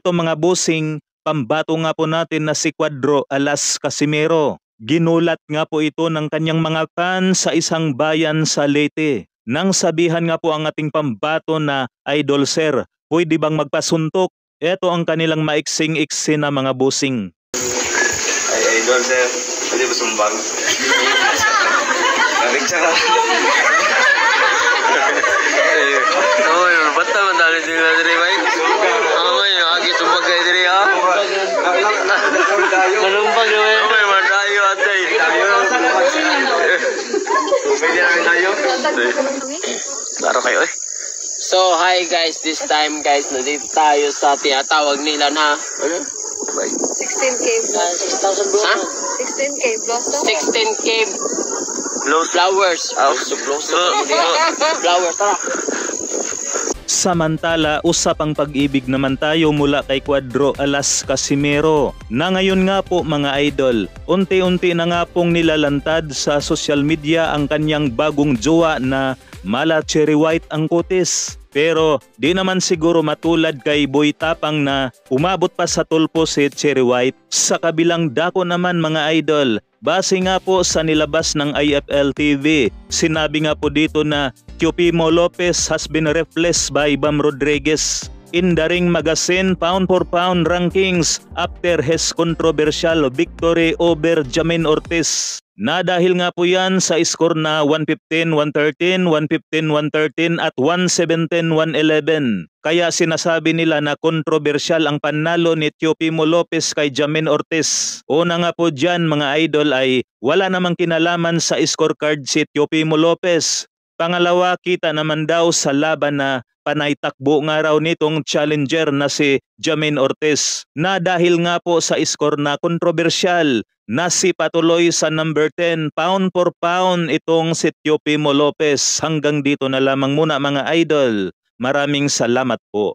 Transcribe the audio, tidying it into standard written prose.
eto mga bossing, pambato nga po natin na si Cuadro Alas Casimero. Ginulat nga po ito ng kanyang mga fans sa isang bayan sa Leyte. Nang sabihan nga po ang ating pambato na idol sir, pwede bang magpasuntok? Ito ang kanilang maiksing-iksi na mga bossing. Ay, idol sir, pwede ba sumbang? Nabigsa ka. Oy, bata man dali sila diri bay. Amay, agi sumbag kay diri ha. Manumpag yo eh. Oy, madayo atay. Pwede na tayo. Klaro kayo eh. So, hi guys, this time guys, nandito tayo sa tinatawag nila na ano? 16K plus. 6,000 bro. Ha? 16K plus. 16K flowers. Flowers, tara. Samantala, usapang pag-ibig naman tayo mula kay Cuadro Alas Casimero na ngayon nga po mga idol, unti-unti na nga pong nilalantad sa social media ang kanyang bagong jowa na mala cherry white ang kutis. Pero di naman siguro matulad kay Boy Tapang na umabot pa sa tulpo si cherry white. Sa kabilang dako naman mga idol, base nga po sa nilabas ng IFL TV, sinabi nga po dito na Teofimo Lopez has been replaced by Bam Rodriguez in the Ring Magazine pound for pound rankings after his controversial victory over Jamin Ortiz. Na dahil nga po yan sa score na 115-113, 115-113 at 117-111. Kaya sinasabi nila na kontrobersyal ang panalo ni Teofimo Lopez kay Jamin Ortiz. Una nga po dyan mga idol ay wala namang kinalaman sa scorecard si Teofimo Lopez. Pangalawa, kita naman daw sa laban na panay takbo nga raw nitong challenger na si Jamin Ortiz. Na dahil nga po sa score na kontrobersyal, nasipatuloy sa number 10 pound for pound itong si Teofimo Lopez. Hanggang dito na lamang muna mga idol. Maraming salamat po.